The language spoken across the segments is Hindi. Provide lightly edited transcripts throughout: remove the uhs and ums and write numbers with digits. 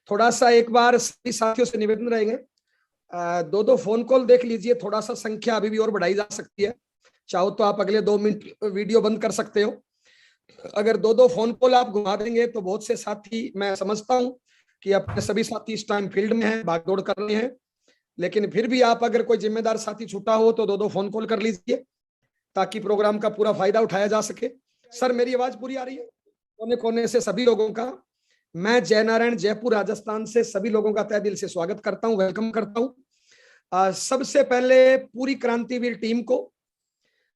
थोड़ा सा एक बार सभी साथियों से निवेदन रहेंगे, दो दो फोन कॉल देख लीजिए, थोड़ा सा संख्या अभी भी और बढ़ाई जा सकती है। चाहो तो आप अगले 2 मिनट वीडियो बंद कर सकते हो। अगर दो दो फोन कॉल आप घुमा देंगे तो बहुत से साथी, मैं समझता हूं कि अपने सभी साथी इस टाइम फील्ड में हैं, भागदौड़ कर रहे हैं, लेकिन फिर भी आप अगर कोई जिम्मेदार साथी छूटा हो तो दो दो फोन कॉल कर लीजिए ताकि प्रोग्राम का पूरा फायदा उठाया जा सके। सर मेरी आवाज पूरी आ रही है? कोने कोने से सभी लोगों का मैं जयनारायण जयपुर राजस्थान से सभी लोगों का तहे दिल से स्वागत करता हूं, वेलकम करता हूं। सबसे पहले पूरी क्रांतिवीर टीम को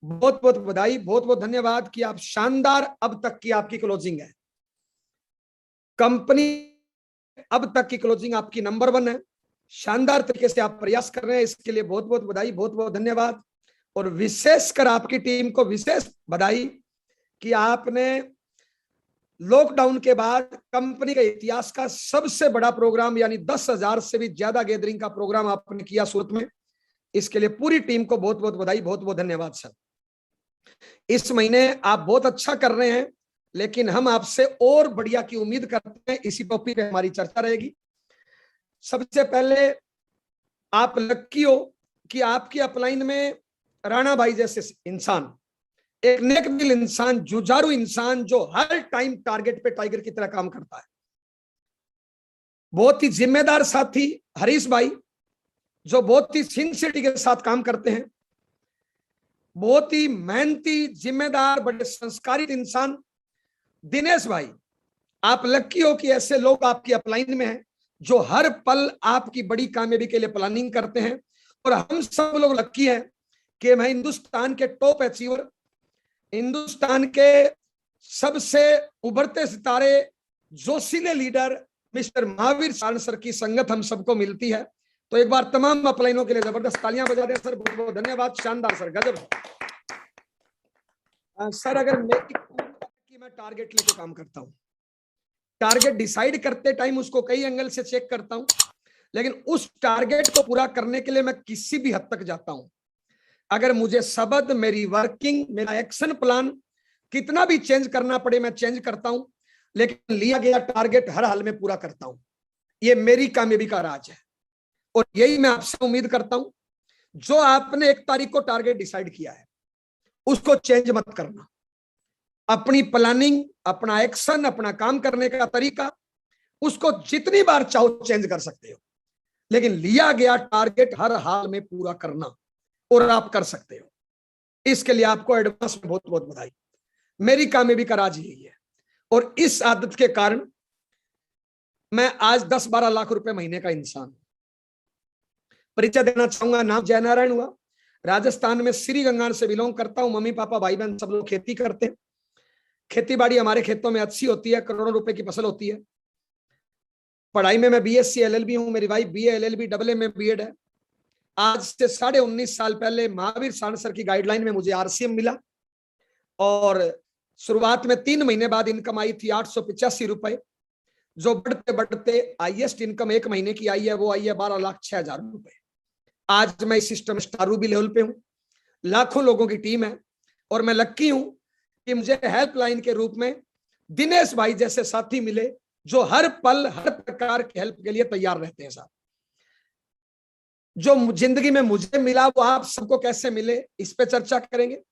बहुत बहुत बधाई, बहुत बहुत धन्यवाद कि आप शानदार अब तक की आपकी क्लोजिंग है। कंपनी अब तक की क्लोजिंग आपकी नंबर 1 है। शानदार तरीके से आप प्रयास कर रहे हैं, इसके लिए बहुत बहुत बधाई, बहुत बहुत धन्यवाद। और विशेषकर आपकी टीम को विशेष बधाई कि आपने लॉकडाउन के बाद कंपनी के इतिहास का सबसे बड़ा प्रोग्राम यानी 10,000 से भी ज्यादा गैदरिंग का प्रोग्राम आपने किया सूरत में। इसके लिए पूरी टीम को बहुत बहुत बधाई, बहुत बहुत धन्यवाद सर। इस महीने आप बहुत अच्छा कर रहे हैं, लेकिन हम आपसे और बढ़िया की उम्मीद करते हैं। इसी टॉपिक पे हमारी चर्चा रहेगी। सबसे पहले आप लकी हो कि आपकी अपलाइन में राणा भाई जैसे इंसान, एक नेक दिल इंसान, जुझारू इंसान जो हर टाइम टारगेट पे टाइगर की तरह काम करता है। बहुत ही जिम्मेदार साथी हरीश भाई जो बहुत ही सिंसियरिटी के साथ काम करते हैं। बहुत ही मेहनती, जिम्मेदार, बड़े संस्कारित इंसान दिनेश भाई। आप लकी हो कि ऐसे लोग आपकी अपलाइन में हैं जो हर पल आपकी बड़ी कामयाबी के लिए प्लानिंग करते हैं। और हम सब लोग लकी हैं कि मैं हिंदुस्तान के टॉप अचीवर, हिंदुस्तान के सबसे उभरते सितारे, जोशीले leader mister Mahavir Saran sir की संगत हम सबको मिलती है। तो एक बार तमाम अपलाइनों के लिए जबरदस्त तालियां बजा दें सर, बहुत बहुत धन्यवाद। शानदार सर, गजब। सर अगर मैं टारगेट लेके काम करता हूं, टारगेट डिसाइड करते टाइम उसको कई एंगल से चेक करता हूं, लेकिन उस टारगेट को पूरा करने के लिए मैं किसी भी हद तक जाता हूं। अगर मुझे शब्द, मेरी वर्किंग, मेरा एक्शन प्लान कितना भी चेंज करना पड़े मैं चेंज करता हूं, लेकिन लिया गया टारगेट हर हाल में पूरा करता हूं। ये मेरी कामयाबी का राज है और यही मैं आपसे उम्मीद करता हूं। जो आपने 1 तारीख को टारगेट डिसाइड किया है उसको चेंज मत करना। अपनी प्लानिंग, अपना एक्शन, अपना काम करने का तरीका, उसको जितनी बार चाहो चेंज कर सकते हो, लेकिन लिया गया टारगेट हर हाल में पूरा करना, और आप कर सकते हो। इसके लिए आपको एडवांस में बहुत बहुत बधाई। मेरी कामयाबी का राज यही है और इस आदत के कारण मैं आज 10-12 लाख रुपए महीने का इंसान हूं। परिचय देना चाहूंगा, नाम जयनारायण हुआ, राजस्थान में श्री गंगान से बिलोंग करता हूं। मम्मी पापा भाई बहन सब लोग खेती करते हैं। खेती बाड़ी हमारे खेतों में अच्छी होती है, करोड़ों रुपए की फसल होती है। पढ़ाई में मैं बीएससी एलएलबी हूं, मेरी wife BA LLB double A में बीएड है। आज से 19.5 साल पहले महावीर सारण सर की गाइडलाइन में मुझे आरसीएम मिला और शुरुआत में 3 महीने बाद इनकम आई थी 885 रुपए, जो बढ़ते बढ़ते हाईएस्ट इनकम 1 महीने की आई है वो आई है 12,06,000 रुपए। आज मैं इस सिस्टम स्टार रूबी लेवल पे हूं, लाखों लोगों की टीम है और मैं लकी हूं कि मुझे हेल्पलाइन के रूप में दिनेश भाई जैसे साथी मिले जो हर पल हर प्रकार की हेल्प के लिए तैयार रहते हैं। साहब जो जिंदगी में मुझे मिला वो आप सबको कैसे मिले इस पे चर्चा करेंगे।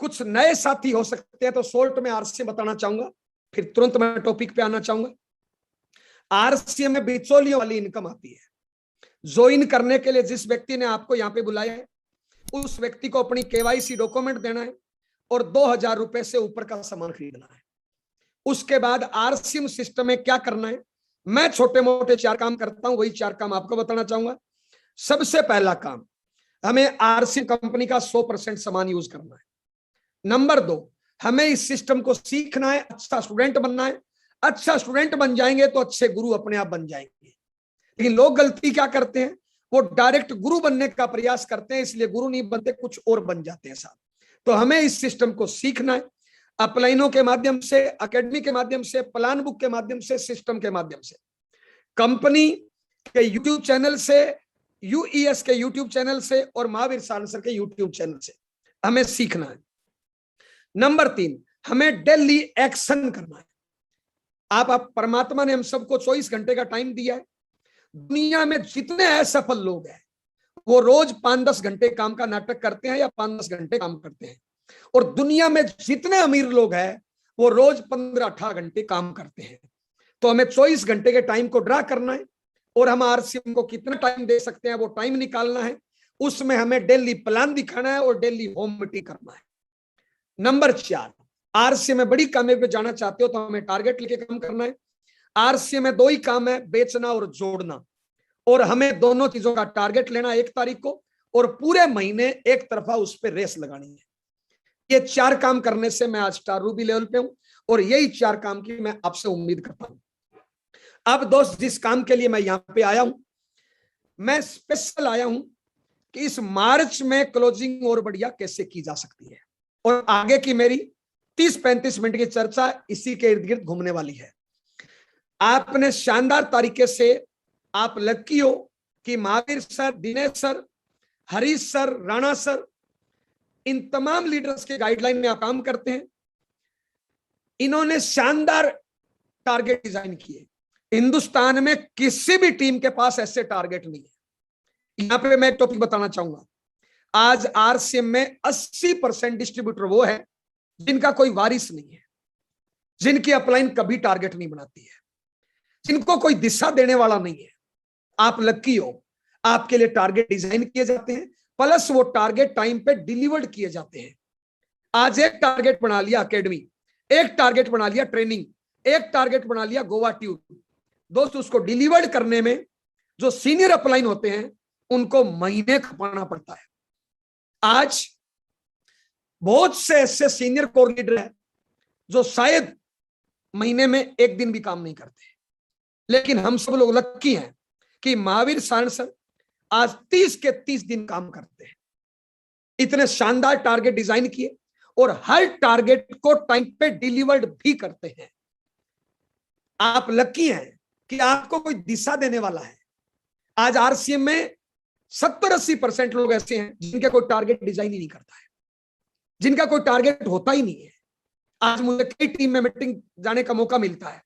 कुछ नए साथी हो सकते हैं तो शॉर्ट में आरसीएम बताना चाहूंगा, फिर तुरंत मैं टॉपिक पे आना चाहूंगा। आरसीएम में बिचौलियों वाली इनकम आती है। ज्वाइन करने के लिए जिस व्यक्ति ने आपको यहाँ पे बुलाया है उस व्यक्ति को अपनी केवाईसी डॉक्यूमेंट देना है और 2,000 रुपए से ऊपर का सामान खरीदना है। उसके बाद आरसीएम सिस्टम में क्या करना है, मैं छोटे मोटे 4 काम करता हूं, वही 4 काम आपको बताना चाहूंगा। सबसे पहला काम, हमें आरसीएम कंपनी का 100% सामान यूज करना है। नंबर 2, हमें इस सिस्टम को सीखना है, अच्छा स्टूडेंट बनना है। अच्छा स्टूडेंट बन जाएंगे तो अच्छे गुरु अपने आप बन जाएंगे। लेकिन लोग गलती क्या करते हैं, वो डायरेक्ट गुरु बनने का प्रयास करते हैं, इसलिए गुरु नहीं बनते, कुछ और बन जाते हैं साहब। तो हमें इस सिस्टम को सीखना है, अपलाइनों के माध्यम से, एकेडमी के माध्यम से, प्लान बुक के माध्यम से, सिस्टम के माध्यम से, कंपनी के यूट्यूब चैनल से, यूईएस के यूट्यूब चैनल से और महावीर सारण सर के यूट्यूब चैनल से हमें सीखना है। नंबर 3, हमें डेली एक्शन करना है। आप परमात्मा ने हम सबको 24 घंटे का टाइम दिया है। दुनिया में जितने असफल लोग हैं वो रोज 5-10 घंटे काम का नाटक करते हैं या 5-10 घंटे काम करते हैं, और दुनिया में जितने अमीर लोग हैं वो रोज 15-18 घंटे काम करते हैं। तो हमें 24 घंटे के टाइम को ड्रा करना है और हम आरसीएम को कितना टाइम दे सकते हैं वो टाइम निकालना है। उसमें हमें डेली प्लान दिखाना है और डेली होम मीटिंग करना है। नंबर 4, आरसीएम में बड़ी कामयाबी पे जाना चाहते हो तो हमें टारगेट लेके काम करना है। आरसीएम में 2 ही काम है, बेचना और जोड़ना, और हमें दोनों चीजों का टारगेट लेना 1 तारीख को और पूरे महीने एक तरफा उस पर रेस लगानी है। ये 4 काम करने से मैं आज स्टार रूबी लेवल पे हूं और यही 4 काम की मैं आपसे उम्मीद करता हूं। अब दोस्त, जिस काम के लिए मैं यहां पे आया हूं, मैं स्पेशल आया हूं कि इस मार्च में क्लोजिंग और बढ़िया कैसे की जा सकती है, और आगे की मेरी 30-35 मिनट की चर्चा इसी के इर्द गिर्द घूमने वाली है। आपने शानदार तरीके से, आप लकी हो कि Mahavir sir, Dinesh sir, Harish sir, Rana sir, इन तमाम लीडर्स के गाइडलाइन में आप काम करते हैं। इन्होंने शानदार टारगेट डिजाइन किए। हिंदुस्तान में किसी भी टीम के पास ऐसे टारगेट नहीं है। यहां पे मैं एक टॉपिक बताना चाहूंगा। आज आरसीएम में 80% डिस्ट्रीब्यूटर वो है जिनका कोई वारिस नहीं है, जिनकी अपलाइन कभी टारगेट नहीं बनाती है, जिनको कोई दिशा देने वाला नहीं है। आप लकी हो, आपके लिए टारगेट डिजाइन किए जाते हैं, प्लस वो टारगेट टाइम पे डिलीवर्ड किए जाते हैं। आज एक टारगेट बना लिया एकेडमी, एक टारगेट बना लिया ट्रेनिंग, एक टारगेट बना लिया गोवा ट्यूब। दोस्त, उसको डिलीवर्ड करने में जो सीनियर अपलाइन होते हैं उनको महीने खपाना पड़ता है। आज बहुत से ऐसे सीनियर कोर लीडर हैं जो शायद महीने में 1 दिन भी काम नहीं करते, लेकिन हम सब लोग लकी हैं कि महावीर सारण सर आज 30 के 30 दिन काम करते हैं। इतने शानदार टारगेट डिजाइन किए और हर टारगेट को टाइम पे डिलीवर्ड भी करते हैं। आप लकी हैं कि आपको कोई दिशा देने वाला है। आज आरसीएम में 70-80% लोग ऐसे हैं जिनके कोई टारगेट डिजाइन ही नहीं करता है, जिनका कोई टारगेट होता ही नहीं है। आज मुझे कई टीम में मीटिंग जाने का मौका मिलता है,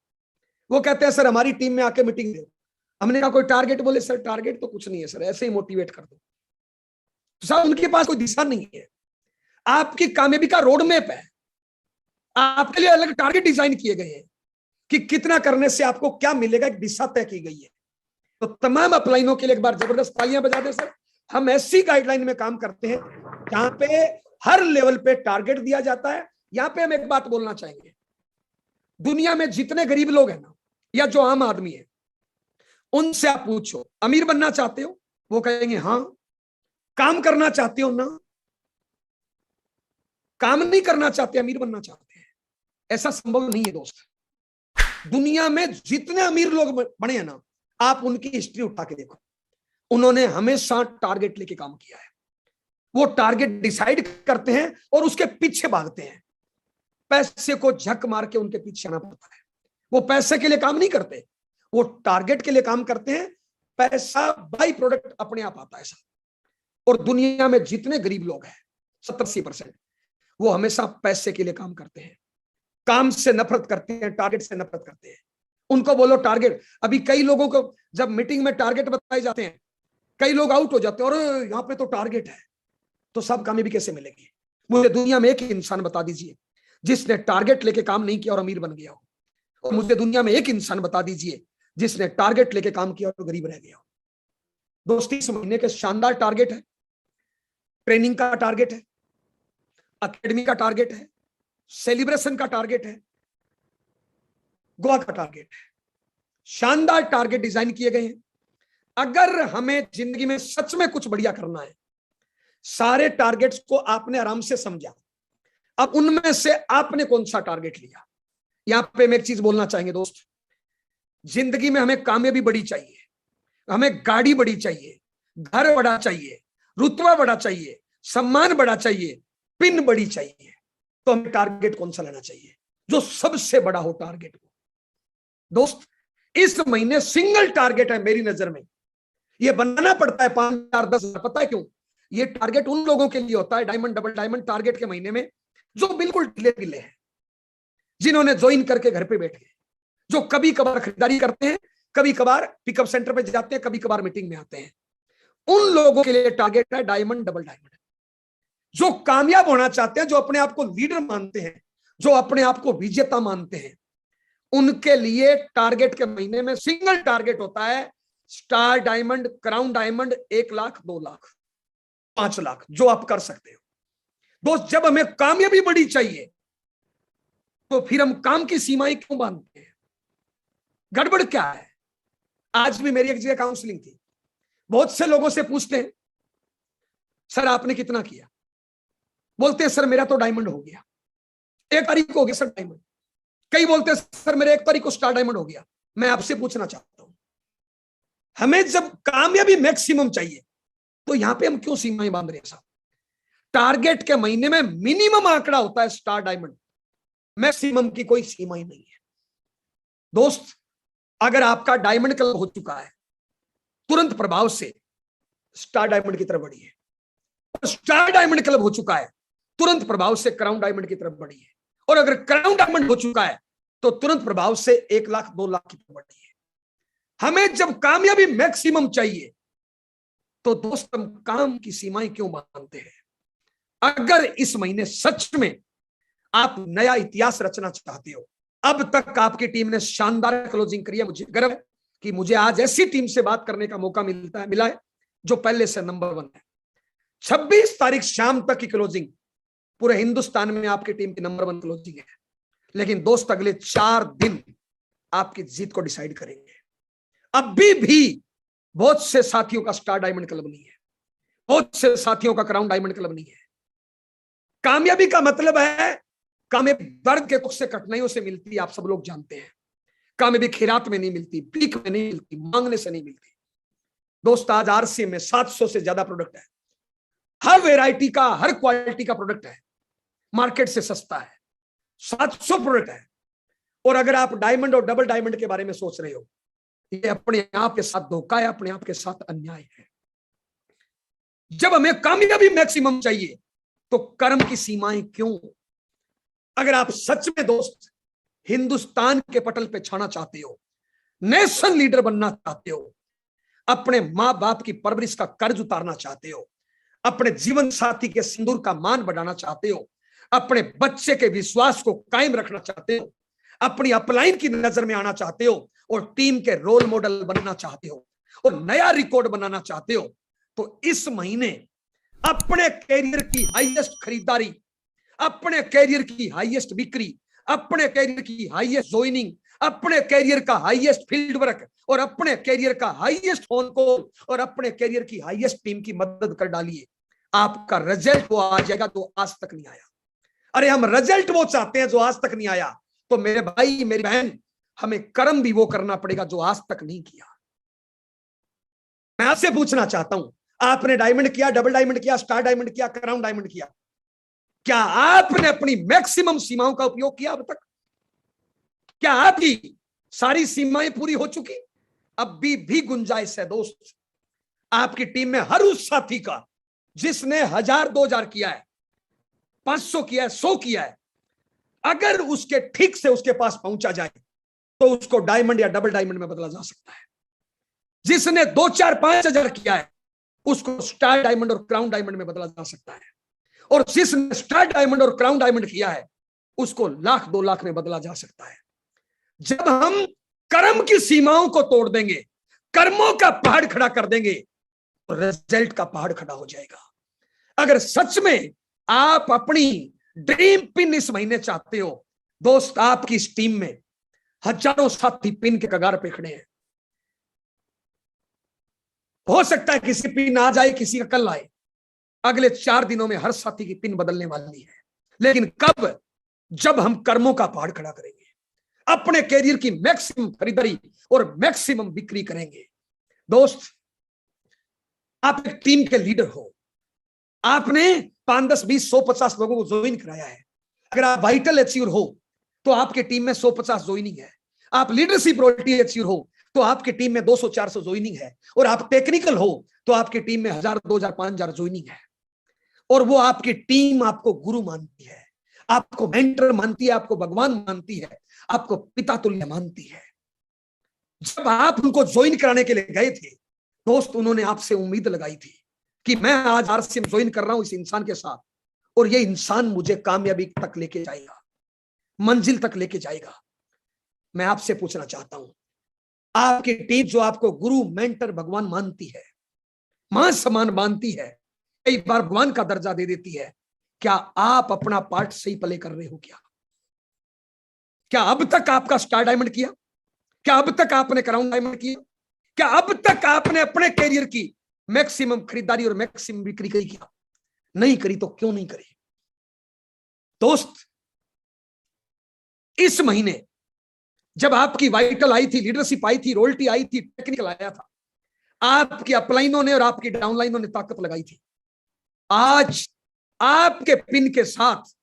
वो कहते हैं सर हमारी टीम में आके मीटिंग दो। हमने कहा कोई टारगेट, बोले सर टारगेट तो कुछ नहीं है सर, ऐसे ही मोटिवेट कर दो। तो साहब उनके पास कोई दिशा नहीं है। आपकी कामयाबी का रोड मैप है, आपके लिए अलग टारगेट डिजाइन किए गए हैं कि कितना करने से आपको क्या मिलेगा, एक दिशा तय की गई है। तो तमाम अपलाइनों के लिए एक बार जबरदस्त तालियां बजा दें सर। हम ऐसी गाइडलाइन में काम करते हैं जहां पे हर लेवल पे टारगेट दिया जाता है। यहां पे हम एक बात बोलना चाहेंगे, दुनिया में जितने गरीब लोग हैं ना, या जो आम आदमी है, उनसे आप पूछो अमीर बनना चाहते हो, वो कहेंगे हाँ। काम करना चाहते हो ना? काम नहीं करना चाहते, अमीर बनना चाहते हैं। ऐसा संभव नहीं है दोस्त। दुनिया में जितने अमीर लोग बने हैं ना, आप उनकी हिस्ट्री उठा के देखो, उन्होंने हमेशा टारगेट लेके काम किया है। वो टारगेट डिसाइड करते हैं और उसके पीछे भागते हैं। पैसे को झक मार के उनके पीछे आना पड़ता है। वो पैसे के लिए काम नहीं करते, वो टारगेट के लिए काम करते हैं। पैसा बाई प्रोडक्ट अपने आप आता है। और दुनिया में जितने गरीब लोग हैं 70-80%, वो हमेशा पैसे के लिए काम करते हैं, काम से नफरत करते हैं, टारगेट से नफरत करते हैं। उनको बोलो टारगेट। अभी कई लोगों को जब मीटिंग में टारगेट बताए जाते हैं, कई लोग आउट हो जाते हैं, और यहाँ पे तो टारगेट है, तो सब कामयाबी कैसे मिलेगी? मुझे दुनिया में एक इंसान बता दीजिए जिसने टारगेट लेके काम नहीं किया और अमीर बन गया हो, और मुझे दुनिया में एक इंसान बता दीजिए जिसने टारगेट लेके काम किया और गरीब रह गया हो। दोस्ती, इस महीने के शानदार टारगेट है, ट्रेनिंग का टारगेट है, एकेडमी का टारगेट है, सेलिब्रेशन का टारगेट है, गोवा का टारगेट है। शानदार टारगेट डिजाइन किए गए हैं। अगर हमें जिंदगी में सच में कुछ बढ़िया करना है, सारे टारगेट्स को आपने आराम से समझा, अब उनमें से आपने कौन सा टारगेट लिया। यहां पे मैं एक चीज बोलना चाहेंगे दोस्त, जिंदगी में हमें कामयाबी बड़ी चाहिए, हमें गाड़ी बड़ी चाहिए, घर बड़ा चाहिए, रुतबा बड़ा चाहिए, सम्मान बड़ा चाहिए, पिन बड़ी चाहिए, तो हमें टारगेट कौन सा लेना चाहिए? जो सबसे बड़ा हो टारगेट को। दोस्त, इस महीने सिंगल टारगेट है मेरी नजर में, यह बनाना पड़ता है 5,000 10,000। पता है क्यों? यह टारगेट उन लोगों के लिए होता है डायमंड, डबल डायमंड टारगेट के महीने में, जो बिल्कुल ढीले ढीले हैं, जिन्होंने ज्वाइन करके घर पे बैठ गए, जो कभी कभार खरीदारी करते हैं, कभी कभार पिकअप सेंटर पे जाते हैं, कभी कभार मीटिंग में आते हैं। उन लोगों के लिए टारगेट है डायमंड, डबल डायमंड। जो कामयाब होना चाहते हैं, जो अपने आप को लीडर मानते हैं, जो अपने आप को विजेता मानते हैं, उनके लिए टारगेट के महीने में सिंगल टारगेट होता है star diamond, crown diamond, 1 lakh, 2 lakh, 5 lakh, जो आप कर सकते हो। दोस्त, जब हमें कामयाबी बड़ी चाहिए तो फिर हम काम की सीमाएं क्यों बांधते हैं? गड़बड़ क्या है? आज भी मेरी एक जगह काउंसलिंग थी, बहुत से लोगों से पूछते हैं सर आपने कितना किया? बोलते हैं सर मेरा तो डायमंड हो गया, 1 तारीख को हो गया सर डायमंड। कई बोलते हैं सर मेरे 1 तारीख को स्टार डायमंड हो गया। मैं आपसे पूछना चाहता हूं, हमें जब कामयाबी मैक्सिमम चाहिए तो यहां पे हम क्यों सीमाएं बांध रहे हैं साहब? टारगेट के महीने में मिनिमम आंकड़ा होता है स्टार डायमंड, मैक्सिमम की कोई सीमा ही नहीं है। दोस्त, अगर आपका डायमंड क्लब हो चुका है, तुरंत प्रभाव से स्टार डायमंड की तरफ बढ़िए। और स्टार डायमंड क्लब हो चुका है, तुरंत प्रभाव से क्राउन डायमंड की तरफ बढ़िए। और अगर क्राउन डायमंड हो चुका है तो तुरंत प्रभाव से 1 लाख, 2 लाख की तरफ बढ़िए। हमें जब कामयाबी मैक्सिमम चाहिए तो दोस्त हम काम की सीमाएं क्यों बांधते हैं? अगर इस महीने सच में आप नया इतिहास रचना चाहते हो, अब तक आपकी टीम ने शानदार क्लोजिंग करी है। मुझे गर्व है कि मुझे आज ऐसी टीम से बात करने का मौका मिला है जो पहले से नंबर 1 है। 26 तारीख शाम तक की क्लोजिंग पूरे हिंदुस्तान में आपकी टीम की नंबर 1 क्लोजिंग है। लेकिन दोस्त, अगले 4 दिन आपकी जीत को डिसाइड करेंगे। अभी भी बहुत से साथियों का स्टार डायमंड क्लब नहीं है, बहुत से साथियों का क्राउन डायमंड क्लब नहीं है। कामयाबी का मतलब है, कामयाबी दर्द के कुछ से कठिनाइयों से मिलती है, आप सब लोग जानते हैं। कामयाबी खैरात में नहीं मिलती, भीख में नहीं मिलती, मांगने से नहीं मिलती। दोस्त, आज आरसी में 700 से ज्यादा प्रोडक्ट है, हर वैरायटी का, हर क्वालिटी का प्रोडक्ट है, मार्केट से सस्ता है, 700 प्रोडक्ट है। और अगर आप डायमंड और डबल डायमंड के बारे में सोच रहे हो, ये अपने आप के साथ धोखा है, अपने आप के साथ अन्याय है। जब हमें कामयाबी मैक्सिमम चाहिए तो कर्म की सीमाएं क्यों? अगर आप सच में दोस्त हिंदुस्तान के पटल पे छाना चाहते हो, नेशन लीडर बनना चाहते हो, अपने मां बाप की परवरिश का कर्ज उतारना चाहते हो, अपने जीवन साथी के सिंदूर का मान बढ़ाना चाहते हो, अपने बच्चे के विश्वास को कायम रखना चाहते हो, अपनी अपलाइन की नजर में आना चाहते हो और टीम के रोल मॉडल बनना चाहते हो और नया रिकॉर्ड बनाना चाहते हो, तो इस महीने अपने कैरियर की हाईएस्ट खरीदारी, अपने कैरियर की हाईएस्ट बिक्री, अपने कैरियर की हाईएस्ट ज्वाइनिंग, अपने कैरियर का हाईएस्ट फील्ड वर्क और अपने कैरियर का हाईएस्ट फोन कॉल और अपने कैरियर की हाईएस्ट टीम की मदद कर डालिए। आपका रिजल्ट वो आ जाएगा जो आज तक नहीं आया। अरे हम रिजल्ट वो चाहते हैं जो आज तक नहीं आया, तो मेरे भाई मेरी बहन, हमें कर्म भी वो करना पड़ेगा जो आज तक नहीं किया। मैं आपसे पूछना चाहता हूं, आपने डायमंड किया, डबल डायमंड किया, स्टार डायमंड किया, क्राउन डायमंड किया, क्या आपने अपनी मैक्सिमम सीमाओं का उपयोग किया अब तक? क्या आपकी सारी सीमाएं पूरी हो चुकी? अभी भी गुंजाइश है दोस्त, आपकी टीम में हर उस साथी का जिसने 1000, 2000 किया है, 500 किया है, 100 किया है, अगर उसके ठीक से उसके पास पहुंचा जाए तो उसको डायमंड या डबल डायमंड में बदला जा सकता है। जिसने 2, 4, 5,000 किया है उसको स्टार डायमंड और क्राउन डायमंड में बदला जा सकता है। और जिसने स्टार डायमंड और क्राउन डायमंड किया है उसको 1 लाख, 2 लाख में बदला जा सकता है। जब हम कर्म की सीमाओं को तोड़ देंगे, कर्मों का पहाड़ खड़ा कर देंगे, तो रिजल्ट का पहाड़ खड़ा हो जाएगा। अगर सच में आप अपनी ड्रीम पिन इस महीने चाहते हो दोस्त, आपकी इस टीम में हजारों साथी पिन के कगार पे खड़े हैं। हो सकता है किसी पिन आ जाए, किसी का कल आए। अगले 4 दिनों में हर साथी की पिन बदलने वाली है। लेकिन कब? जब हम कर्मों का पहाड़ खड़ा करेंगे, अपने कैरियर की मैक्सिमम खरीदारी और मैक्सिमम बिक्री करेंगे। दोस्त, आप एक टीम के लीडर हो, आपने 5, 10, 20, 100, 50 लोगों को ज्वाइन कराया है। अगर आप वाइटल अचीवर हो तो आपके टीम में 100-50 ज्वाइनिंग है। आप लीडरशिप रोटी अचीवर हो तो आपकी टीम में 200-400 ज्वाइनिंग है। और आप टेक्निकल हो तो आपकी टीम में 1000, 2000, 5000 ज्वाइनिंग है। और वो आपकी टीम आपको गुरु मानती है, आपको मेंटर मानती है, आपको भगवान मानती है, आपको पिता तुल्य मानती है। जब आप उनको ज्वाइन कराने के लिए गए थे दोस्त, उन्होंने आपसे उम्मीद लगाई थी कि मैं आज आरसीएम ज्वाइन कर रहा हूं इस इंसान के साथ, और ये इंसान मुझे कामयाबी तक लेके जाएगा, मंजिल तक लेके जाएगा। मैं आपसे पूछना चाहता हूं, आपकी टीम जो आपको गुरु, मेंटर, भगवान मानती है, मां समान मानती है, कई बार भगवान का दर्जा दे देती है, क्या आप अपना पार्ट सही प्ले कर रहे हो? क्या अब तक आपका स्टार डायमंड किया? क्या अब तक आपने क्राउन डायमंड किया? क्या अब तक आपने अपने कैरियर की मैक्सिमम खरीदारी और मैक्सिमम बिक्री करी? किया नहीं करी तो क्यों नहीं करी? दोस्त, इस महीने जब आपकी वाइटल आई थी, लीडरशिप आई थी, रोयल्टी आई थी, टेक्निकल आया था, आपकी अपलाइनों ने और आपकी डाउनलाइनों ने ताकत लगाई थी। आज आपके पिन के साथ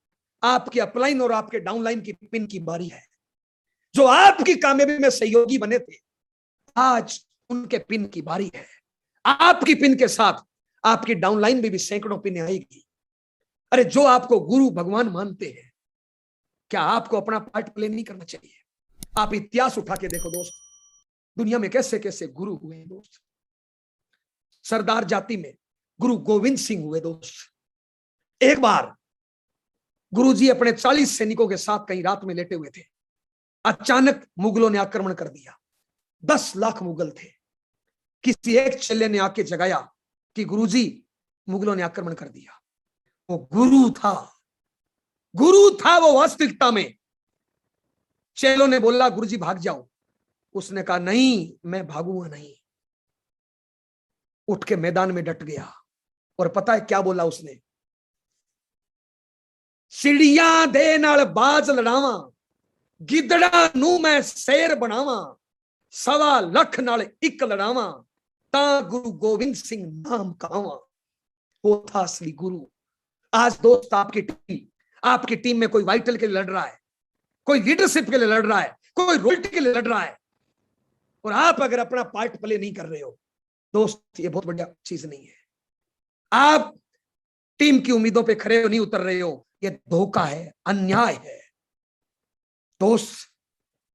आपकी अपलाइन और आपके डाउनलाइन की पिन की बारी है। जो आपकी कामयाबी में सहयोगी बने थे, आज उनके पिन की बारी है। आपकी पिन के साथ आपकी डाउनलाइन में भी सैकड़ों पिन आएगी। अरे जो आपको गुरु भगवान मानते हैं, क्या आपको अपना पार्ट प्ले नहीं करना चाहिए? आप इतिहास उठा के देखो दोस्त, दुनिया में कैसे कैसे गुरु हुए हैं दोस्त। सरदार जाति में गुरु गोविंद सिंह हुए दोस्त। एक बार गुरुजी अपने 40 सैनिकों के साथ कहीं रात में लेटे हुए थे, अचानक मुगलों ने आक्रमण कर दिया। 10 लाख मुगल थे। किसी एक चेले ने आके जगाया कि गुरुजी मुगलों ने आक्रमण कर दिया। वो गुरु था वो वास्तविकता में। चेलों ने बोला गुरुजी भाग जाओ, उसने कहा नहीं, मैं भागूंगा नहीं। उठ के मैदान में डट गया, और पता है क्या बोला उसने? चिड़िया दे नाल बाज लड़ावा, गिदड़ा नू मैं शेर बनावा, 1.25 लाख नाल एक लड़ावा, ता गुरु गोविंद सिंह नाम कहावा। वो था असली गुरु। आज दोस्त आपकी टीम में कोई वाइटल के लिए लड़ रहा है, कोई लीडरशिप के लिए लड़ रहा है, कोई रॉयल्टी के लिए लड़ रहा है, और आप अगर अपना पार्ट प्ले नहीं कर रहे हो दोस्त, ये बहुत बढ़िया चीज नहीं है। आप टीम की उम्मीदों पे खरे नहीं उतर रहे हो, ये धोखा है, अन्याय है। दोस्त,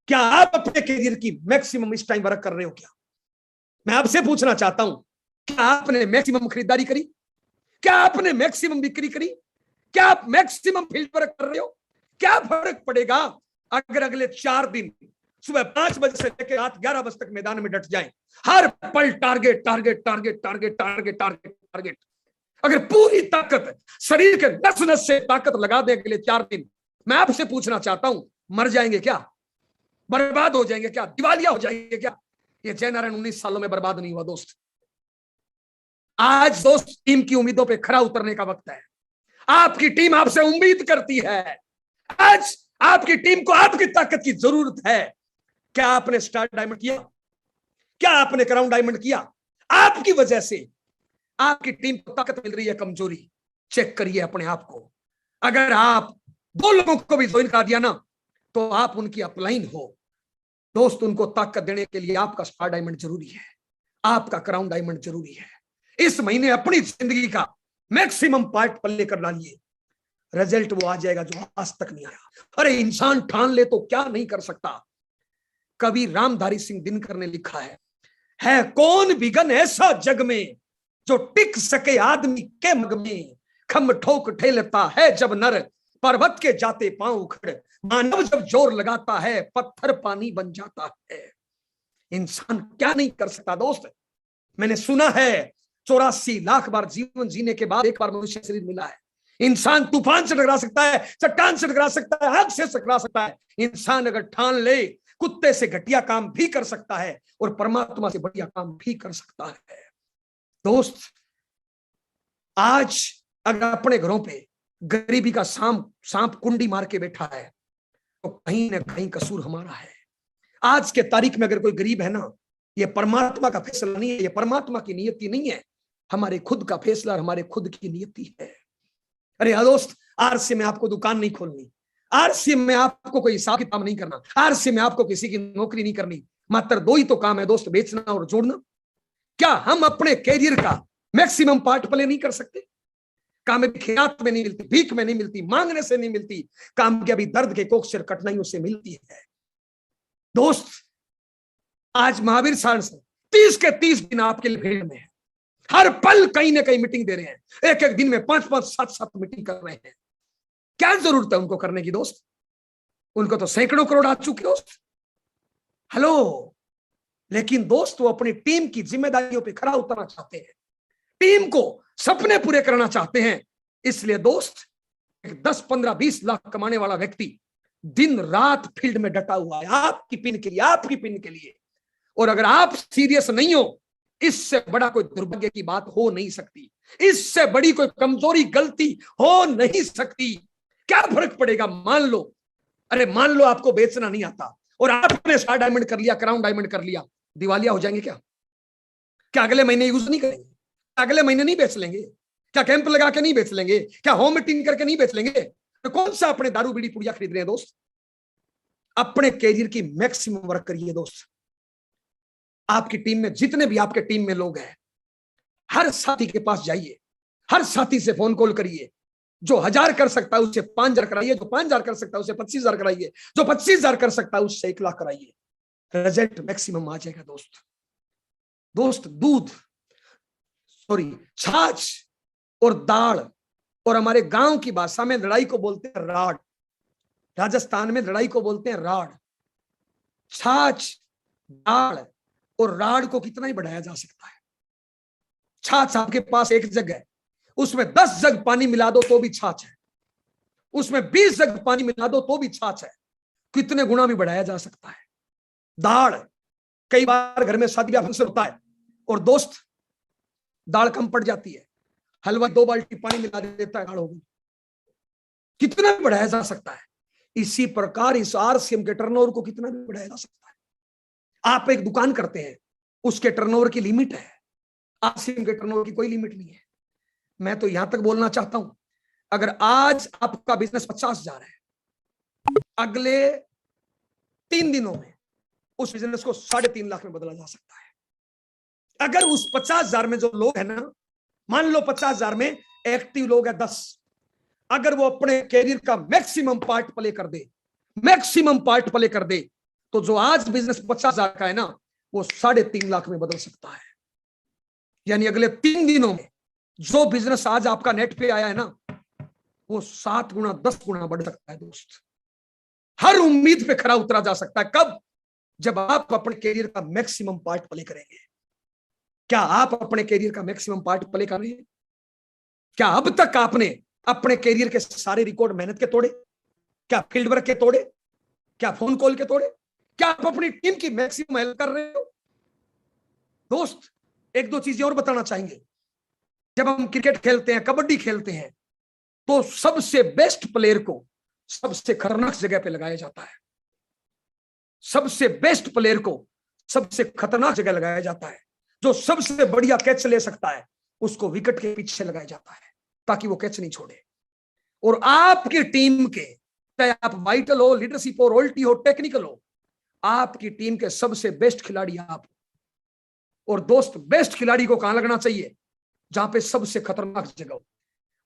क्या आप अपने करियर की मैक्सिमम इस टाइम वर्क कर रहे हो? क्या मैं आपसे पूछना चाहता हूं, क्या आपने मैक्सिमम खरीदारी करी? क्या आपने मैक्सिमम बिक्री करी? क्या आप मैक्सिमम फील्ड वर्क कर रहे हो? क्या फर्क पड़ेगा अगर अगले 4 दिन सुबह 5 बजे से लेकर रात 11 बजे तक मैदान में डट जाएं, हर पल target target target target target target target. अगर पूरी ताकत शरीर के नस नस से ताकत लगा दे अगले 4 दिन, मैं आपसे पूछना चाहता हूं, मर जाएंगे क्या? बर्बाद हो जाएंगे क्या? दिवालिया हो जाएंगे क्या? ये जयनारायण 19 सालों में बर्बाद नहीं हुआ दोस्त। आज दोस्त टीम की उम्मीदों पे खरा उतरने का वक्त है। आपकी टीम आपसे उम्मीद करती है। आज आपकी टीम को आपकी ताकत की जरूरत है। क्या आपने स्टार डायमंड किया? क्या आपने क्राउन डायमंड किया? आपकी वजह से आपकी टीम को ताकत मिल रही है, कमजोरी चेक करिए अपने आप को। अगर आप 2 लोगों को भी ज्वाइन करा दिया ना, तो आप उनकी अपलाइन हो दोस्त। उनको ताकत देने के लिए आपका स्टार डायमंड जरूरी है, आपका क्राउन डायमंड जरूरी है। इस महीने अपनी जिंदगी का मैक्सिमम पार्ट पल्ले कर डालिए, रिजल्ट वो आ जाएगा जो आज तक नहीं आया। अरे इंसान ठान ले तो क्या नहीं कर सकता। कवि रामधारी सिंह दिनकर ने लिखा है कौन विघन ऐसा जग में जो टिक सके आदमी के मग में, खम ठोक ठेलता है जब नर पर्वत के जाते पांव उखड़, मानव जब जोर लगाता है पत्थर पानी बन जाता है। इंसान क्या नहीं कर सकता दोस्त। मैंने सुना है 84 लाख बार जीवन जीने के बाद एक बार मनुष्य शरीर मिला है। इंसान तूफान से टकरा सकता है, चट्टान से टकरा सकता है, आग से टकरा सकता है। इंसान अगर ठान ले, कुत्ते से घटिया काम भी कर सकता है और परमात्मा से बढ़िया काम भी कर सकता है। दोस्त, आज अगर अपने घरों पे गरीबी का सांप कुंडी मार के बैठा है, तो कहीं ना कहीं कसूर हमारा है। आज के तारीख में अगर कोई गरीब है ना, ये परमात्मा का फैसला नहीं है, ये परमात्मा की नियति नहीं है, हमारे खुद का फैसला, हमारे खुद की नियति है। अरे दोस्त, आरसी में आपको दुकान नहीं खोलनी, आरसी में आपको कोई हिसाब किताब नहीं करना, आरसी में आपको किसी की नौकरी नहीं करनी। मात्र 2 ही तो काम है दोस्त, बेचना और जोड़ना। क्या हम अपने कैरियर का मैक्सिमम पार्ट प्ले नहीं कर सकते? कामयाबी खियात में नहीं मिलती, भीख में नहीं मिलती, मांगने से नहीं मिलती। कामयाबी दर्द के कोख से, कठिनाइयों से मिलती है। दोस्त आज महावीर सर 30 के 30 दिन आपके लिए फील्ड में है, हर पल कहीं ना कहीं मीटिंग दे रहे हैं, एक एक दिन में 5-5 7-7 मीटिंग कर रहे हैं। क्या जरूरत है उनको करने की दोस्त? उनको तो सैकड़ों करोड़ आ चुके दोस्त। हेलो, लेकिन दोस्त वो अपनी टीम की जिम्मेदारियों पे खरा उतरना चाहते हैं, टीम को सपने पूरे करना चाहते हैं। इसलिए दोस्त 10-15-20 लाख कमाने वाला व्यक्ति दिन रात फील्ड में डटा हुआ है आपकी पिन के लिए, आपकी पिन के लिए। और अगर आप सीरियस नहीं हो, इससे बड़ा कोई दुर्भाग्य की बात हो नहीं सकती, इससे बड़ी कोई कमजोरी गलती हो नहीं सकती। क्या फर्क पड़ेगा? मान लो आपको बेचना नहीं आता और आपने स्टार डायमंड कर लिया, क्राउन डायमंड कर लिया, दिवालिया हो जाएंगे क्या? क्या अगले महीने यूज नहीं करेंगे? अगले महीने नहीं बेच लेंगे? क्या कैंप लगा के नहीं बेच लेंगे? क्या होम मीटिंग करके नहीं बेच लेंगे? तो कौन सा अपने दारू बीड़ी पुड़िया खरीद रहे हैं दोस्त? अपने कैरियर की मैक्सिमम वर्क करिए दोस्त। आपकी टीम में जितने भी आपके टीम में लोग हैं, हर साथी के पास जाइए, हर साथी से फोन कॉल करिए। जो 1000 कर सकता है उससे 5000 कराइए, जो 5000 कर सकता है उससे 25000 कराइए, जो 25000 कर सकता है उससे 1 लाख कराइए। रिजल्ट मैक्सिमम आ जाएगा दोस्त। दूध, छाछ और दाल, और हमारे गांव की भाषा में लड़ाई को बोलते हैं राड, राजस्थान में लड़ाई को बोलते हैं राड। छाछ, दाल और राड को कितना ही बढ़ाया जा सकता है। छाछ आपके पास 1 जग है, उसमें 10 जग पानी मिला दो तो भी छाछ है, उसमें 20 जग पानी मिला दो तो भी छाछ है, कितने गुना भी बढ़ाया जा सकता है। दाल, कई बार घर में शादी ब्याह होता है और दोस्त दाल कम पड़ जाती है, हलवा 2 बाल्टी पानी मिला देता है, दाल हो गई, कितना भी बढ़ाया जा सकता है। इसी प्रकार इस आरसीएम के टर्नओवर को कितना भी बढ़ाया जा सकता है। आप एक दुकान करते हैं, उसके टर्नओवर की लिमिट है, आरसीएम के टर्नओवर की कोई लिमिट नहीं है। मैं तो यहां तक बोलना चाहता हूं, अगर आज आपका बिजनेस 50,000 है, अगले 3 दिनों में उस बिजनेस को 3.5 लाख में बदला जा सकता है। अगर उस 50,000 में जो लोग हैं ना, मान लो 50,000 में एक्टिव लोग हैं 10, अगर वो अपने कैरियर का मैक्सिमम पार्ट प्ले कर दे, तो जो आज बिजनेस 50,000 का है ना, वो 3.5 लाख में बदल सकता है। यानी अगले 3 दिनों में जो बिजनेस आज आपका नेट पे आया है ना, वो 7 गुना 10 गुना बढ़ सकता है दोस्त। हर उम्मीद पे खरा उतरा जा सकता है। कब? जब आप अपने कैरियर का मैक्सिमम पार्ट प्ले करेंगे। क्या आप अपने कैरियर का मैक्सिमम पार्ट प्ले कर रहे हैं? क्या अब तक आपने अपने कैरियर के सारे रिकॉर्ड मेहनत के तोड़े? क्या फील्ड वर्क के तोड़े? क्या फोन कॉल के तोड़े? क्या आप अपनी टीम की मैक्सिमम हेल्प कर रहे हो? दोस्त, 1-2 चीजें और बताना चाहेंगे। जब हम क्रिकेट खेलते हैं, कबड्डी खेलते हैं, तो सबसे बेस्ट प्लेयर को सबसे खतरनाक जगह पे लगाया जाता है। सबसे बेस्ट प्लेयर को सबसे खतरनाक जगह लगाया जाता है। जो सबसे बढ़िया कैच ले सकता है उसको विकेट के पीछे लगाया जाता है, ताकि वो कैच नहीं छोड़े। और आपकी टीम के, चाहे आप वाइटल हो, लीडरशिप हो, रॉयल्टी हो, टेक्निकल हो, आपकी टीम के सबसे बेस्ट खिलाड़ी आप। और दोस्त, बेस्ट खिलाड़ी को कहां लगना चाहिए? जहां पे सबसे खतरनाक जगह हो।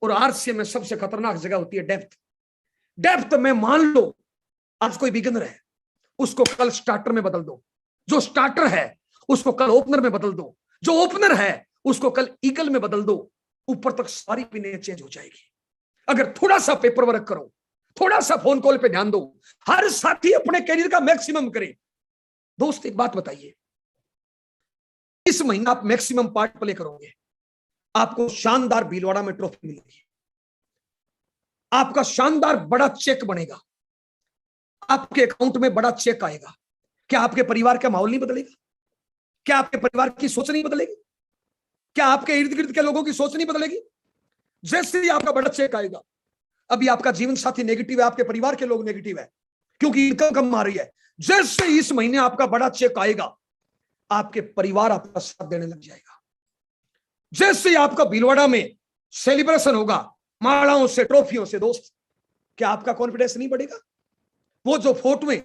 और आरसीएम में सबसे खतरनाक जगह होती है डेप्थ में। मान लो आज कोई बिगिनर है, उसको कल स्टार्टर में बदल दो। जो स्टार्टर है उसको कल ओपनर में बदल दो। जो ओपनर है उसको कल ईगल में बदल दो। ऊपर तक सारी पिनें चेंज हो जाएगी। अगर थोड़ा सा पेपर वर्क करो, थोड़ा सा फोन कॉल पे ध्यान दो, हर साथी अपने कैरियर का मैक्सिमम करे। दोस्त, एक बात बताइए, इस महीना आप मैक्सिमम पार्ट प्ले करोगे, आपको शानदार भीलवाड़ा में ट्रॉफी मिलेगी, आपका शानदार बड़ा चेक बनेगा, आपके अकाउंट में बड़ा चेक आएगा। क्या आपके परिवार का माहौल नहीं बदलेगा? क्या आपके परिवार की सोच नहीं बदलेगी? क्या आपके इर्द गिर्द के लोगों की सोच नहीं बदलेगी? जैसे ही आपका बड़ा चेक आएगा, अभी आपका जीवन साथी नेगेटिव है, आपके परिवार के लोग नेगेटिव है क्योंकि इनकम कम आ रही है। जैसे ही इस महीने आपका बड़ा चेक आएगा, आपके परिवार आपका साथ देने लग जाएगा। जैसे ही आपका भीलवाड़ा में सेलिब्रेशन होगा, मालाओं से, ट्रॉफियों से, दोस्त, क्या आपका कॉन्फिडेंस नहीं बढ़ेगा? वो जो फोटोएं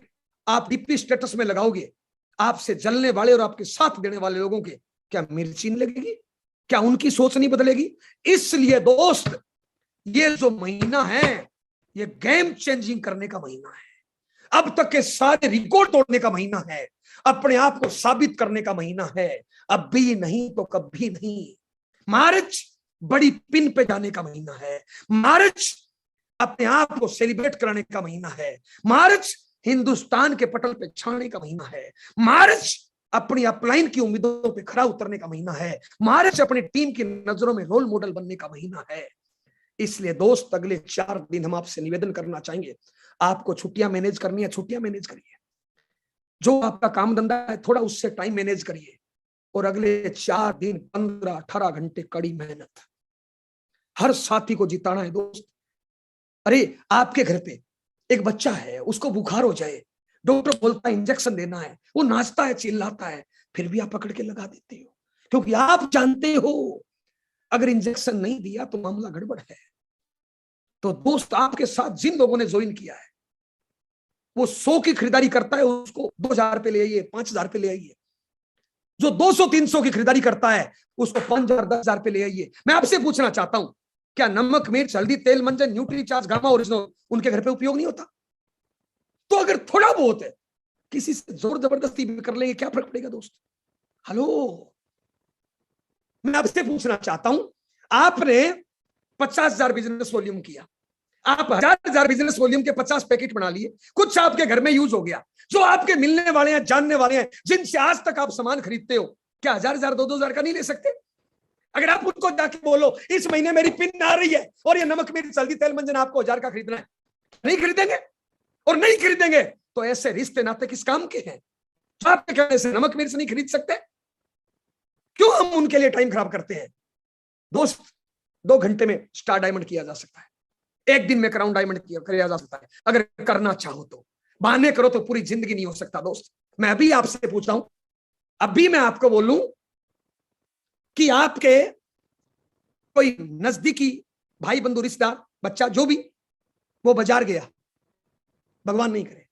आप डीपी स्टेटस में लगाओगे, आपसे जलने वाले और आपके साथ देने वाले लोगों के क्या मिर्ची नहीं लगेगी? क्या उनकी सोच नहीं बदलेगी? इसलिए दोस्त, ये जो महीना है, ये गेम चेंजिंग करने का महीना है। अब तक के सारे रिकॉर्ड तोड़ने का महीना है, अपने आप को साबित करने का महीना है। अब भी नहीं तो कभी नहीं। मार्च बड़ी पिन पे जाने का महीना है। मार्च अपने आप को सेलिब्रेट कराने का महीना है। मार्च हिंदुस्तान के पटल पे छाने का महीना है। मार्च अपनी अपलाइन की उम्मीदों पे खरा उतरने का महीना है। मार्च अपनी टीम की नजरों में रोल मॉडल बनने का महीना है। इसलिए दोस्त, अगले 4 दिन हम आपसे निवेदन करना चाहेंगे, आपको छुट्टियां मैनेज करनी है, छुट्टियां मैनेज करिए। जो आपका काम धंधा है थोड़ा उससे टाइम मैनेज करिए, और अगले 4 दिन 15-18 घंटे कड़ी मेहनत, हर साथी को जिताना है दोस्त। अरे आपके घर पे एक बच्चा है, उसको बुखार हो जाए, डॉक्टर बोलता है इंजेक्शन देना है, वो नाचता है, चिल्लाता है, फिर भी आप पकड़ के लगा देते हो, क्योंकि आप जानते हो अगर इंजेक्शन नहीं दिया तो मामला गड़बड़ है। तो दोस्त, आपके साथ जिन लोगों ने ज्वाइन किया है, वो 100 की खरीदारी करता है, उसको 2000 पे ले आइए, 5000 पे ले आइए। जो 200-300 की खरीदारी करता है, उसको 5000, 10,000 पे ले आइए। मैं आपसे पूछना चाहता हूं, क्या नमक, मिर्च, हल्दी, तेल, मंजन, न्यूट्रीचार्ज, गामा ओरिजिनल उनके घर पे उपयोग नहीं होता? तो अगर थोड़ा बहुत है, किसी से जोर जबरदस्ती भी कर लेंगे, क्या फर्क पड़ेगा दोस्त? हेलो, मैं आपसे पूछना चाहता हूं, आपने 50,000 बिजनेस वॉल्यूम किया, आप 1,000 बिजनेस वॉल्यूम के 50 पैकेट बना लिए, कुछ आपके घर में यूज हो गया, जो आपके मिलने वाले हैं, जानने वाले हैं, जिनसे आज तक आप सामान खरीदते हो, क्या 1,000, 2,000 का नहीं ले सकते? अगर आप उनको जाके बोलो इस महीने मेरी पिन आ रही है और ये नमक, मिर्च, हल्दी, तेल, मंजन आपको 1000 का खरीदना है, नहीं खरीदेंगे? और नहीं खरीदेंगे तो ऐसे रिश्ते नाते किस काम के हैं? जो आपके कहने से नमक मिर्च नहीं खरीद सकते, क्यों हम उनके लिए टाइम खराब करते हैं? दोस्त, 2 घंटे में स्टार डायमंड किया जा सकता है, एक दिन में क्राउन डायमंड किया जा सकता है, अगर करना चाहो तो। बहाने करो तो पूरी जिंदगी नहीं हो सकता दोस्त। मैं अभी आपसे पूछता हूं, अभी मैं आपको बोलूं कि आपके कोई नजदीकी भाई, बंधु, रिश्तेदार, बच्चा, जो भी, वो बाजार गया, भगवान नहीं करे,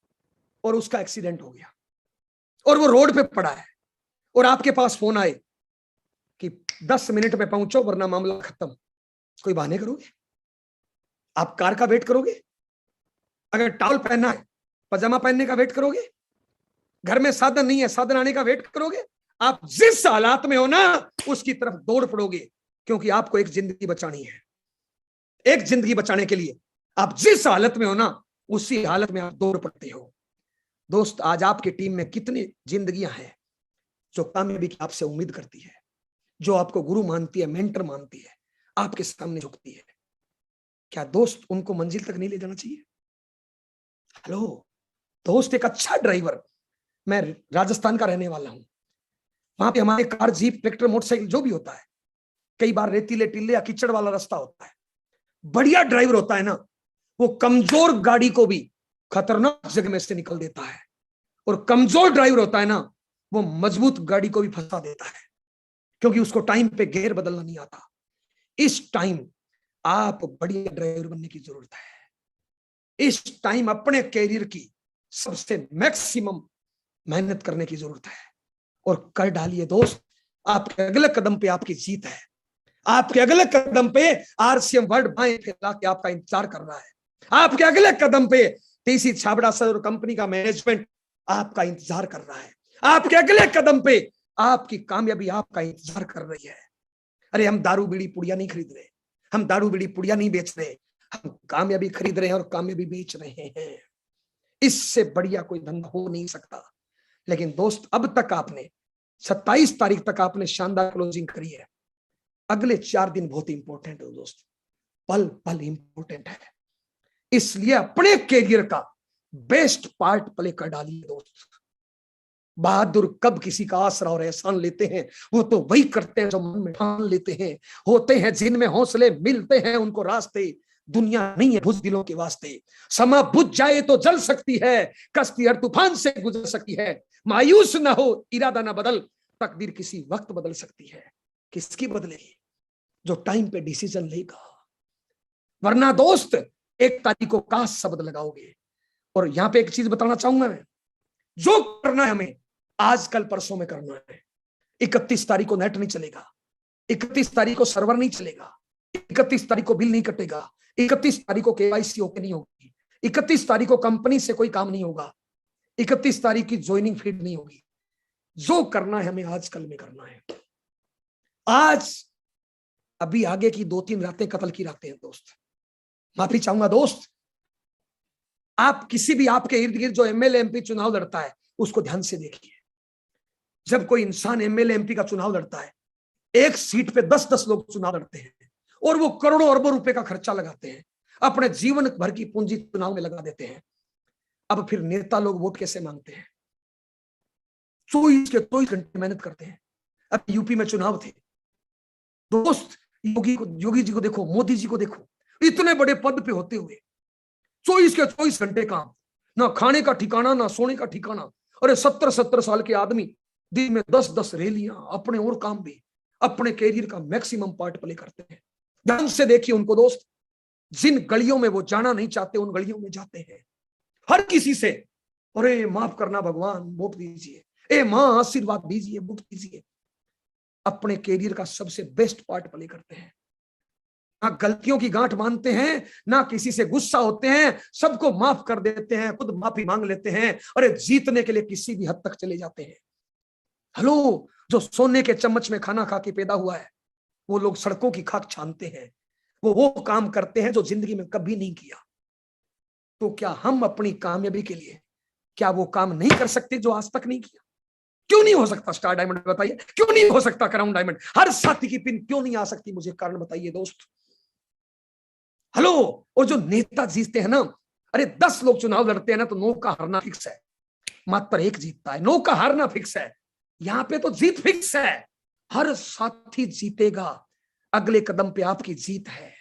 और उसका एक्सीडेंट हो गया, और वो रोड पे पड़ा है, और आपके पास फोन आए कि 10 मिनट में पहुंचो वरना मामला खत्म। कोई बहाने करोगे? आप कार का वेट करोगे? अगर टॉवल पहनना है, पजामा पहनने का वेट करोगे? घर में साधन नहीं है, साधन आने का वेट करोगे? आप जिस हालात में हो ना, उसकी तरफ दौड़ पड़ोगे, क्योंकि आपको एक जिंदगी बचानी है। एक जिंदगी बचाने के लिए आप जिस हालत में हो ना, उसी हालत में आप दौड़ पड़ते हो। दोस्त, आज आपकी टीम में कितनी जिंदगियां हैं जो कामयाबी की आपसे उम्मीद करती है, जो आपको गुरु मानती है, मेंटर मानती है, आपके सामने झुकती है। क्या दोस्त उनको मंजिल तक नहीं ले जाना चाहिए? हेलो दोस्त, एक अच्छा ड्राइवर, मैं राजस्थान का रहने वाला हूं, वहां पे हमारे कार, जीप, ट्रैक्टर, मोटरसाइकिल जो भी होता है, कई बार रेतीले, टिल्ले या कीचड़ वाला रास्ता होता है, बढ़िया ड्राइवर होता है ना, वो कमजोर गाड़ी को भी खतरनाक जगह में से निकल देता है, और कमजोर ड्राइवर होता है ना, वो मजबूत गाड़ी को भी फंसा देता है, क्योंकि उसको टाइम पे गियर बदलना नहीं आता। इस टाइम आप बढ़िया ड्राइवर बनने की जरूरत है। इस टाइम अपने कैरियर की सबसे मैक्सिमम मेहनत करने की जरूरत है, और कर डालिए दोस्त। आपके अगले कदम पे आपकी जीत है। आपके अगले कदम पे आरसीएम वर्ल्ड बाएं फैला के आपका इंतजार कर रहा है। आपके अगले कदम पे टीसी छाबड़ा सर कंपनी का मैनेजमेंट आपका इंतजार कर रहा है। आपके अगले कदम पे आपकी कामयाबी आपका इंतजार कर रही है। अरे हम दारू बीड़ी पुड़िया नहीं खरीद रहे, हम दारू बीड़ी पुड़िया नहीं बेच रहे, हम कामयाबी खरीद रहे हैं और कामयाबी बेच रहे हैं। इससे बढ़िया कोई धंधा हो नहीं सकता। लेकिन दोस्त, अब तक आपने 27 तारीख तक आपने शानदार क्लोजिंग करी है। अगले 4 दिन बहुत इंपॉर्टेंट है दोस्त, पल पल इंपॉर्टेंट है। इसलिए अपने कैरियर का बेस्ट पार्ट प्ले कर डालिए दोस्त। बहादुर कब किसी का आसरा और एहसान लेते हैं, वो तो वही करते हैं जो मन में ठान लेते हैं। होते हैं जिनमें हौसले, मिलते हैं उनको रास्ते। दुनिया नहीं है बुज़दिलों के वास्ते। समा बुझ जाए तो जल सकती है, कश्ती हर तूफान से गुजर सकती है। मायूस ना हो, इरादा ना बदल, तकदीर किसी वक्त बदल सकती है। किसकी बदलेगी? जो टाइम पे डिसीजन लेगा। वरना दोस्त, 1 तारीख को काश शब्द लगाओगे। और यहां पे एक चीज बताना चाहूंगा मैं, जो करना है हमें आज कल परसों में करना है। 31 तारीख को नेट नहीं चलेगा, 31 तारीख को सर्वर नहीं चलेगा, 31 तारीख को बिल नहीं कटेगा, 31 तारीख को केवाईसी ओके नहीं होगी, 31 तारीख को कंपनी से कोई काम नहीं होगा, 31 तारीख की ज्वाइनिंग फीड नहीं होगी। जो करना है हमें आज कल में करना है। आज अभी आगे की 2-3 रातें कत्ल की रातें हैं दोस्त। माफी चाहूंगा दोस्त, आप किसी भी आपके इर्द गिर्द जो एमएलए एमपी चुनाव लड़ता है उसको ध्यान से देखिए। जब कोई इंसान एमएलए एमपी का चुनाव लड़ता है, एक सीट पे 10-10 लोग चुनाव लड़ते हैं और वो करोड़ों अरबों रुपए का खर्चा लगाते हैं, अपने जीवन भर की पूंजी चुनाव में लगा देते हैं। अब फिर नेता लोग वोट कैसे मांगते हैं? 24 घंटे मेहनत करते हैं। अब यूपी में चुनाव थे दोस्त, योगी जी को देखो, मोदी जी को देखो, इतने बड़े पद पे होते हुए 24 घंटे काम, ना खाने का ठिकाना ना सोने का ठिकाना। अरे 70-70 साल के आदमी दिन में 10-10 रैलियां, अपने और काम भी, अपने कैरियर का मैक्सिमम पार्ट प्ले करते हैं। ध्यान से देखिए उनको दोस्त, जिन गलियों में वो जाना नहीं चाहते उन गलियों में जाते हैं। हर किसी से अरे माफ करना भगवान वोट दीजिए, ए मां आशीर्वाद दीजिए वोट दीजिए। अपने कैरियर का सबसे बेस्ट पार्ट प्ले करते हैं। ना गलतियों की गांठ बांधते हैं, ना किसी से गुस्सा होते हैं, सबको माफ कर देते हैं, खुद माफी मांग लेते हैं। अरे जीतने के लिए किसी भी हद तक चले जाते हैं। हेलो, जो सोने के चम्मच में खाना खा के पैदा हुआ है, वो लोग सड़कों की खाक छानते हैं। वो काम करते हैं जो जिंदगी में कभी नहीं किया। तो क्या हम अपनी कामयाबी के लिए क्या वो काम नहीं कर सकते जो आज तक नहीं किया? क्यों नहीं हो सकता स्टार डायमंड, बताइए? क्यों नहीं हो सकता क्राउन डायमंड? हर साथी की पिन क्यों नहीं आ सकती? मुझे कारण बताइए दोस्त। हेलो, और जो नेता जीतते हैं ना, अरे 10 लोग चुनाव लड़ते हैं ना तो 9 का हारना फिक्स है, मात्र 1 जीतता है। 9 का हारना फिक्स है, यहां पे तो जीत फिक्स है। हर साथी जीतेगा, अगले कदम पे आपकी जीत है।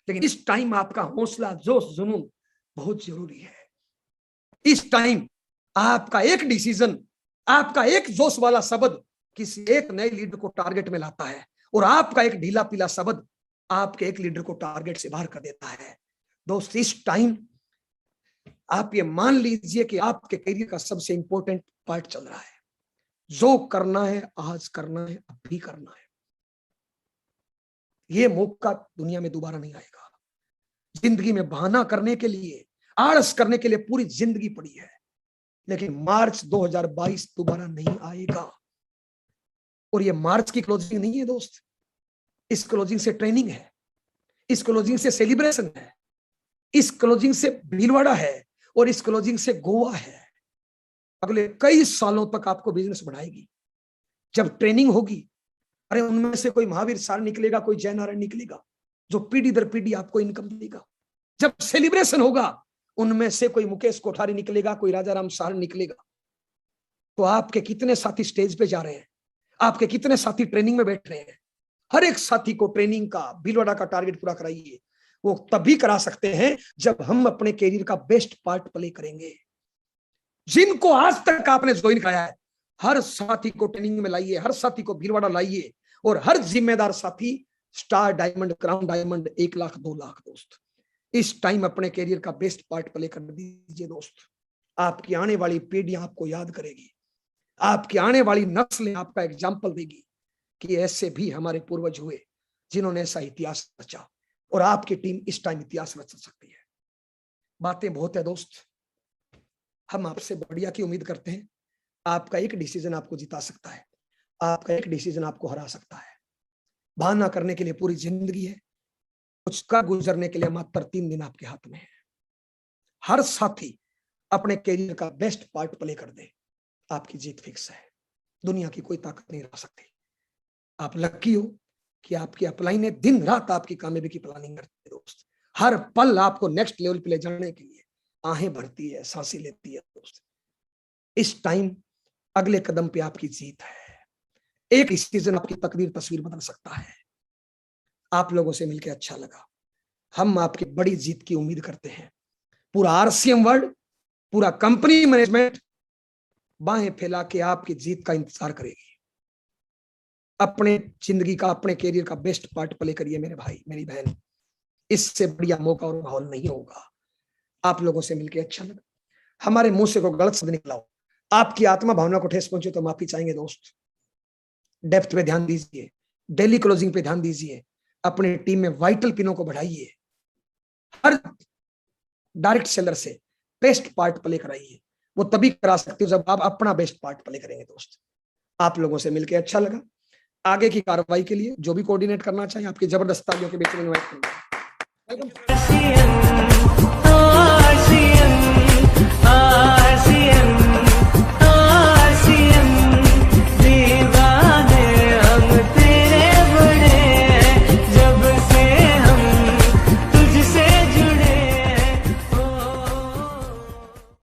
लेकिन इस टाइम आपका हौसला, जोश, जुनून बहुत जरूरी है। इस टाइम आपका एक डिसीजन, आपका एक जोश वाला शब्द किसी एक नए लीडर को टारगेट में लाता है, और आपका एक ढीला पीला शब्द आपके एक लीडर को टारगेट से बाहर कर देता है। दोस्त, इस टाइम आप ये मान लीजिए कि आपके करियर का सबसे इंपॉर्टेंट पार्ट चल रहा है। जो करना है आज करना है, अभी करना है। ये मौका दुनिया में दोबारा नहीं आएगा। जिंदगी में बहाना करने के लिए, आलस करने के लिए पूरी जिंदगी पड़ी है, लेकिन मार्च 2022 दोबारा नहीं आएगा। और ये मार्च की क्लोजिंग नहीं है दोस्त, इस क्लोजिंग से ट्रेनिंग है, इस क्लोजिंग से सेलिब्रेशन है, इस क्लोजिंग से भीलवाड़ा है, और इस क्लोजिंग से गोवा है। अगले कई सालों तक आपको बिजनेस बढ़ाएगी। जब ट्रेनिंग होगी, अरे उनमें से कोई महावीर सार निकलेगा, कोई जय नारायण निकलेगा, जो पीढ़ी दर पीढ़ी आपको इनकम देगा। जब सेलिब्रेशन होगा, उनमें से कोई मुकेश कोठारी निकलेगा, कोई राजा राम सार निकलेगा। तो आपके कितने साथी स्टेज पे जा रहे हैं, आपके कितने साथी ट्रेनिंग में बैठ रहे हैं? हर एक साथी को ट्रेनिंग का, भीलवाड़ा का टारगेट पूरा कराइए। वो तभी करा सकते हैं जब हम अपने कैरियर का बेस्ट पार्ट प्ले करेंगे। जिनको आज तक आपने ज्वाइन कराया है, हर साथी को ट्रेनिंग में लाइए, हर साथी को भीलवाड़ा लाइए, और हर जिम्मेदार साथी star diamond, crown diamond 1 lakh 2 lakh. दोस्त, इस टाइम अपने कैरियर का बेस्ट पार्ट प्ले कर दीजिए। दोस्त, आपकी आने वाली पीढ़ियां आपको याद करेगी, आपकी आने वाली नस्लें आपका एग्जाम्पल देगी कि ऐसे भी हमारे पूर्वज हुए जिन्होंने ऐसा इतिहास रचा, और आपकी टीम इस टाइम इतिहास रच सकती है। बातें बहुत है दोस्त, हम आपसे बढ़िया की उम्मीद करते हैं। आपका एक डिसीजन आपको जिता सकता है, आपका एक डिसीजन आपको हरा सकता है। बहाना करने के लिए पूरी जिंदगी है, कुछ कर गुजरने के लिए मात्र 3 दिन आपके हाथ में है। हर साथी अपने कैरियर का बेस्ट पार्ट प्ले कर दे, आपकी जीत फिक्स है। दुनिया की कोई ताकत नहीं रह सकती। आप लकी हो कि आपकी अपलाइन ने दिन रात आपकी कामयाबी की प्लानिंग करती है। दोस्त, हर पल आपको नेक्स्ट लेवल पे ले जाने के लिए आहें भरती है, सांसें लेती है। दोस्त, इस टाइम अगले कदम पे आपकी जीत है। एक डिसीजन आपकी तकदीर, तस्वीर बदल सकता है। आप लोगों से मिलकर अच्छा लगा। हम आपकी बड़ी जीत की उम्मीद करते हैं। पूरा आरसीएम वर्ल्ड, पूरा कंपनी मैनेजमेंट बाहें फैला के आपकी जीत का इंतजार करेगी। अपने जिंदगी का, अपने कैरियर का बेस्ट पार्ट प्ले करिए मेरे भाई, मेरी बहन। इससे बढ़िया मौका और माहौल नहीं होगा। आप लोगों से मिलकर अच्छा लगा। हमारे मुंह से कोई गलत शब्द निकला हो, आपकी आत्मा भावना को ठेस पहुंचे तो माफी चाहेंगे। दोस्त, डेप्थ पे ध्यान दीजिए, डेली क्लोजिंग पे ध्यान दीजिए, अपनी टीम में वाइटल पिनों को बढ़ाइए। हर डायरेक्ट सेलर से बेस्ट पार्ट प्ले कराइए। वो तभी करा सकते हो जब आप अपना बेस्ट पार्ट प्ले करेंगे। दोस्त, आप लोगों से मिलकर अच्छा लगा। आगे की कार्रवाई के लिए जो भी कोऑर्डिनेट करना चाहिए, आपकी जबरदस्त तालियों के बीच में इनवाइट करूंगा।